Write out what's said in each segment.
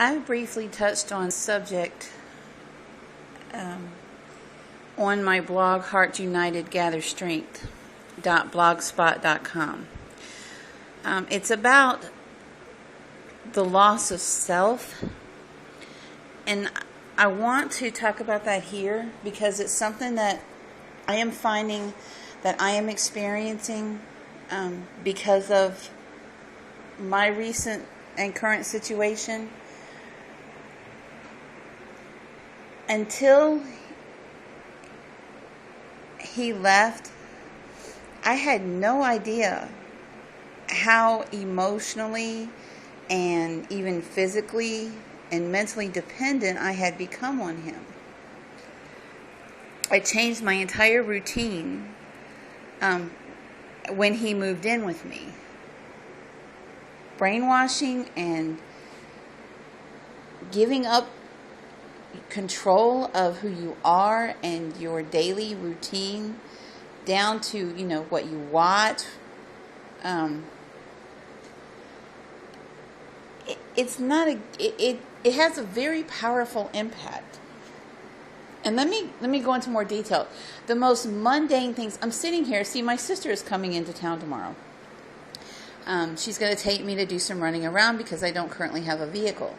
I briefly touched on subject on my blog, heartsunitedgatherstrength.blogspot.com. It's about the loss of self, and I want to talk about that here because it's something that I am finding that I am experiencing because of my recent and current situation. Until he left, I had no idea how emotionally and even physically and mentally dependent I had become on him. I changed my entire routine when he moved in with me. Brainwashing and giving up control of who you are and your daily routine down to, what you watch. It has a very powerful impact. And let me go into more detail. The most mundane things. I'm sitting here. See, my sister is coming into town tomorrow. She's going to take me to do some running around because I don't currently have a vehicle.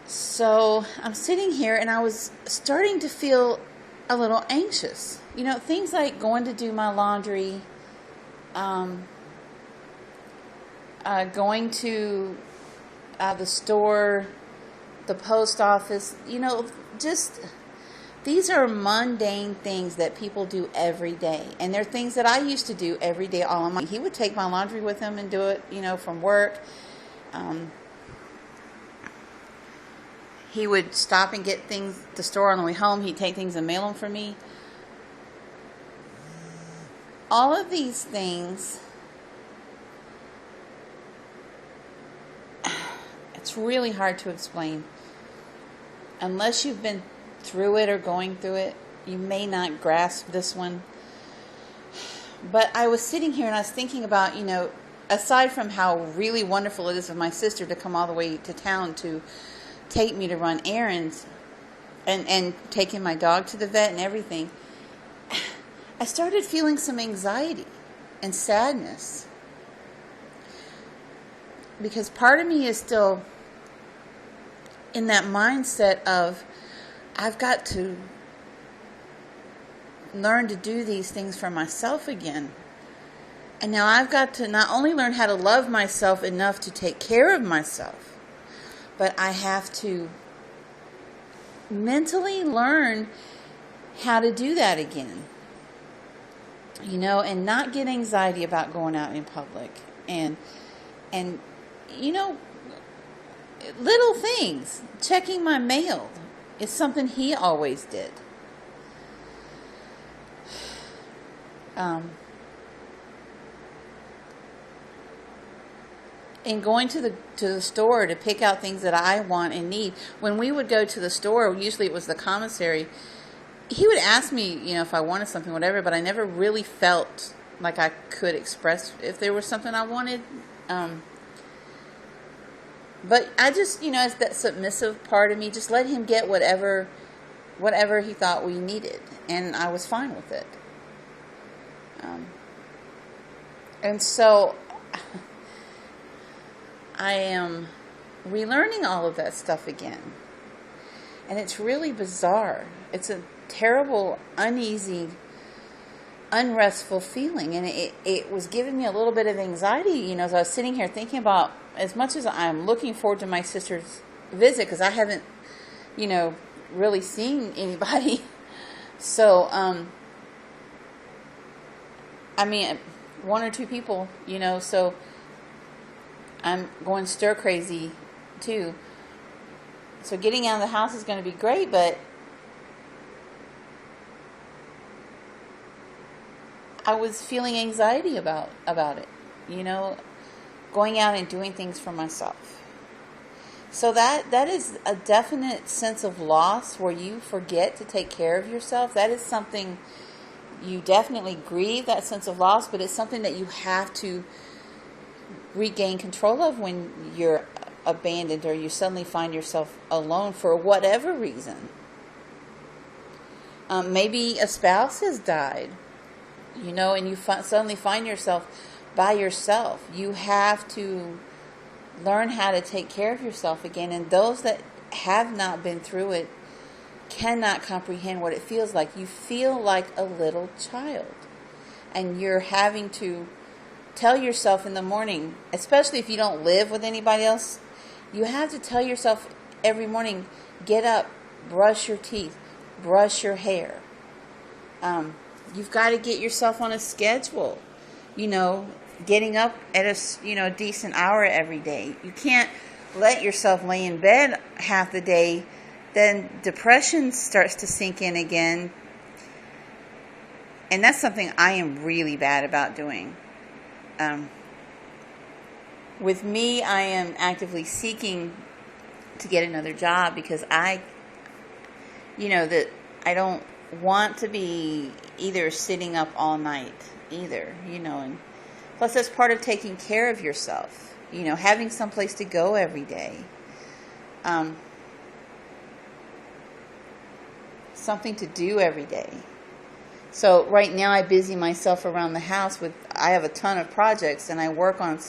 So I'm sitting here and I was starting to feel a little anxious. Things like going to do my laundry, going to the store, the post office, just these are mundane things that people do every day. And they're things that I used to do every day all in my. He would take my laundry with him and do it, from work. He would stop and get things at the store on the way home. He'd take things and mail them for me. All of these things, it's really hard to explain. Unless you've been through it or going through it, you may not grasp this one. But I was sitting here and I was thinking about, aside from how really wonderful it is of my sister to come all the way to town to take me to run errands and taking my dog to the vet and everything, I started feeling some anxiety and sadness. Because part of me is still in that mindset of, I've got to learn to do these things for myself again. And now I've got to not only learn how to love myself enough to take care of myself, but I have to mentally learn how to do that again. And not get anxiety about going out in public. And little things. Checking my mail is something he always did. And going to the store to pick out things that I want and need. When we would go to the store, usually it was the commissary, he would ask me, if I wanted something, whatever, but I never really felt like I could express if there was something I wanted. But I just, as that submissive part of me, just let him get whatever he thought we needed. And I was fine with it. And so I am relearning all of that stuff again. And it's really bizarre. It's a terrible, uneasy, unrestful feeling. And it was giving me a little bit of anxiety, as I was sitting here thinking about, as much as I'm looking forward to my sister's visit, because I haven't, really seen anybody. So, one or two people, so I'm going stir crazy too. So getting out of the house is going to be great, but I was feeling anxiety about it, going out and doing things for myself. So that is a definite sense of loss where you forget to take care of yourself. That is something you definitely grieve, that sense of loss, but it's something that you have to regain control of when you're abandoned, or you suddenly find yourself alone for whatever reason. Maybe a spouse has died, and you suddenly find yourself by yourself. You have to learn how to take care of yourself again. And those that have not been through it cannot comprehend what it feels like. You feel like a little child. And you're having to tell yourself in the morning, especially if you don't live with anybody else, you have to tell yourself every morning, get up, brush your teeth, brush your hair. You've got to get yourself on a schedule, getting up at a decent hour every day. You can't let yourself lay in bed half the day. Then depression starts to sink in again. And that's something I am really bad about doing. With me, I am actively seeking to get another job because I don't want to be either sitting up all night either, and plus that's part of taking care of yourself, having someplace to go every day, something to do every day. So right now I busy myself around the house I have a ton of projects and I work on,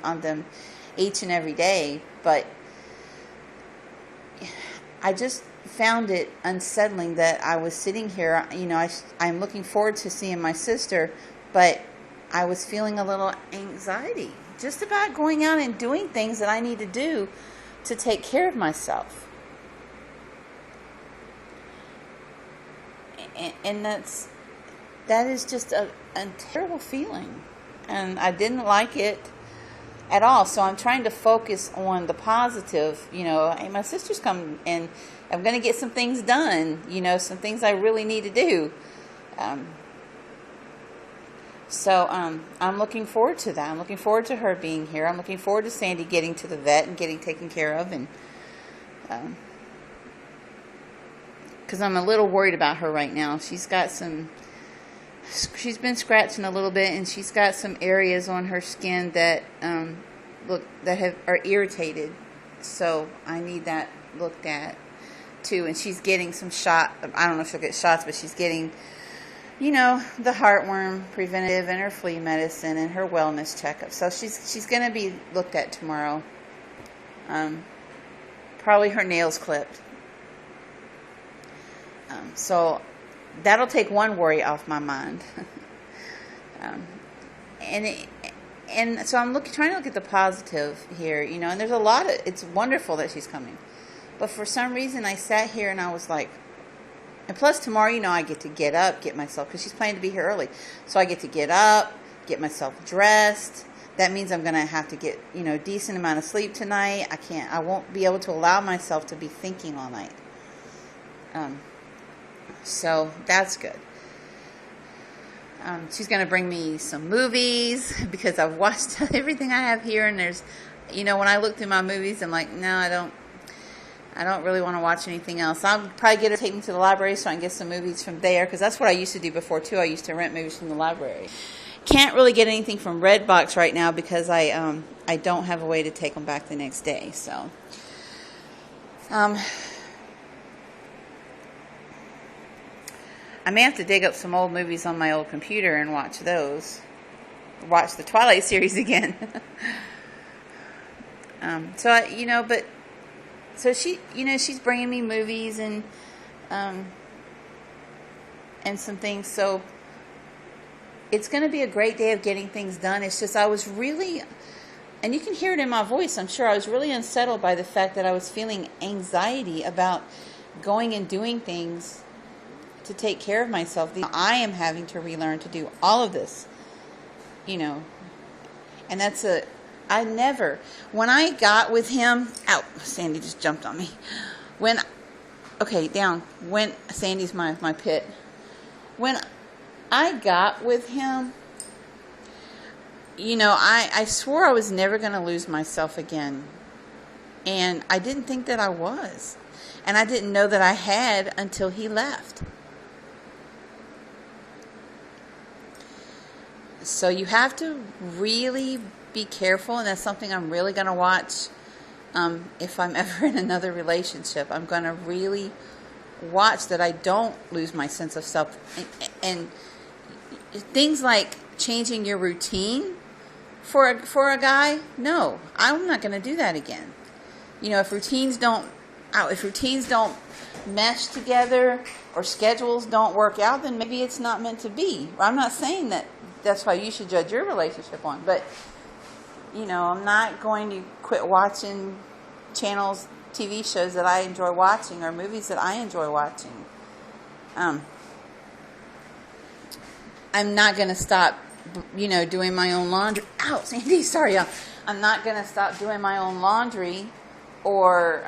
on them each and every day, but I just found it unsettling that I was sitting here, I'm looking forward to seeing my sister, but I was feeling a little anxiety just about going out and doing things that I need to do to take care of myself. And that is just a terrible feeling, and I didn't like it at all. So I'm trying to focus on the positive. Hey, my sister's coming, and I'm going to get some things done. Some things I really need to do. So I'm looking forward to that. I'm looking forward to her being here. I'm looking forward to Sandy getting to the vet and getting taken care of, and because I'm a little worried about her right now. She's been scratching a little bit, and she's got some areas on her skin that are irritated. So I need that looked at too. And she's getting some shot. I don't know if she'll get shots, but she's getting, the heartworm preventative and her flea medicine and her wellness checkup. So she's going to be looked at tomorrow. Probably her nails clipped. So that'll take one worry off my mind. And so I'm trying to look at the positive here, and there's a lot of, it's wonderful that she's coming. But for some reason I sat here and I was like, and plus tomorrow, I get to get up, get myself, because she's planning to be here early. So I get to get up, get myself dressed. That means I'm going to have to get, decent amount of sleep tonight. I won't be able to allow myself to be thinking all night. So that's good. She's going to bring me some movies because I've watched everything I have here, and there's, when I look through my movies, I'm like, no, I don't really want to watch anything else. I'll probably get her to take me to the library so I can get some movies from there, because that's what I used to do before too. I used to rent movies from the library. Can't really get anything from Redbox right now because I don't have a way to take them back the next day. So, I may have to dig up some old movies on my old computer and watch those. Watch the Twilight series again. So she, she's bringing me movies and some things. So it's going to be a great day of getting things done. It's just I was really, and you can hear it in my voice, I'm sure, I was really unsettled by the fact that I was feeling anxiety about going and doing things to take care of myself. I am having to relearn to do all of this, and that's when I got with him, Sandy just jumped on me. When Sandy's my pit. When I got with him, I swore I was never going to lose myself again. And I didn't think that I was. And I didn't know that I had until he left. So you have to really be careful, and that's something I'm really going to watch if I'm ever in another relationship, I'm going to really watch that I don't lose my sense of self. And things like changing your routine for a guy, no, I'm not going to do that again. You know, if routines don't mesh together or schedules don't work out, then maybe it's not meant to be. I'm not saying that that's why you should judge your relationship on, but you know, I'm not going to quit watching channels, TV shows that I enjoy watching or movies that I enjoy watching. I'm not going to stop, you know, doing my own laundry. Ow, Sandy, sorry, y'all. I'm not going to stop doing my own laundry or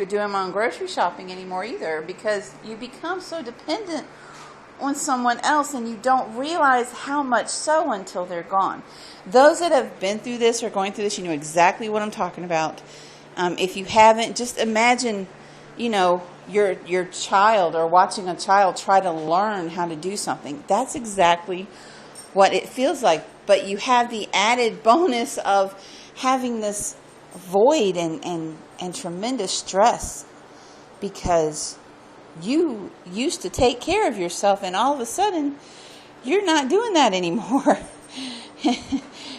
doing my own grocery shopping anymore either, because you become so dependent on someone else and you don't realize how much so until they're gone. Those that have been through this or going through this, you know exactly what I'm talking about. If you haven't, just imagine, you know, your child or watching a child try to learn how to do something. That's exactly what it feels like. But you have the added bonus of having this void and tremendous stress because you used to take care of yourself and all of a sudden you're not doing that anymore.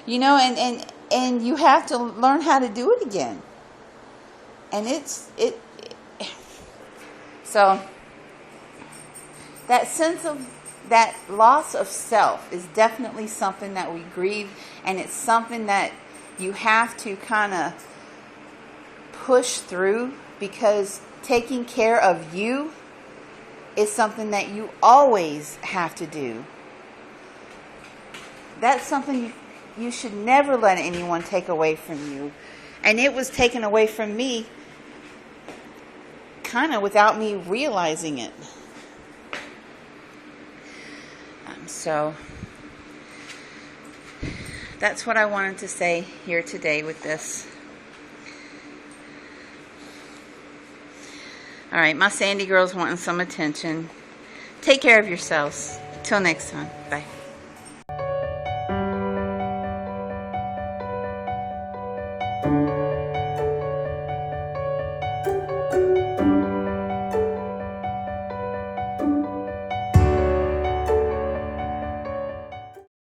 You know, and you have to learn how to do it again. And so that sense of that loss of self is definitely something that we grieve, and it's something that you have to kind of push through, because taking care of you is something that you always have to do. That's something you should never let anyone take away from you. And it was taken away from me kind of without me realizing it. So that's what I wanted to say here today with this. All right, my Sandy girls wanting some attention. Take care of yourselves. Till next time. Bye.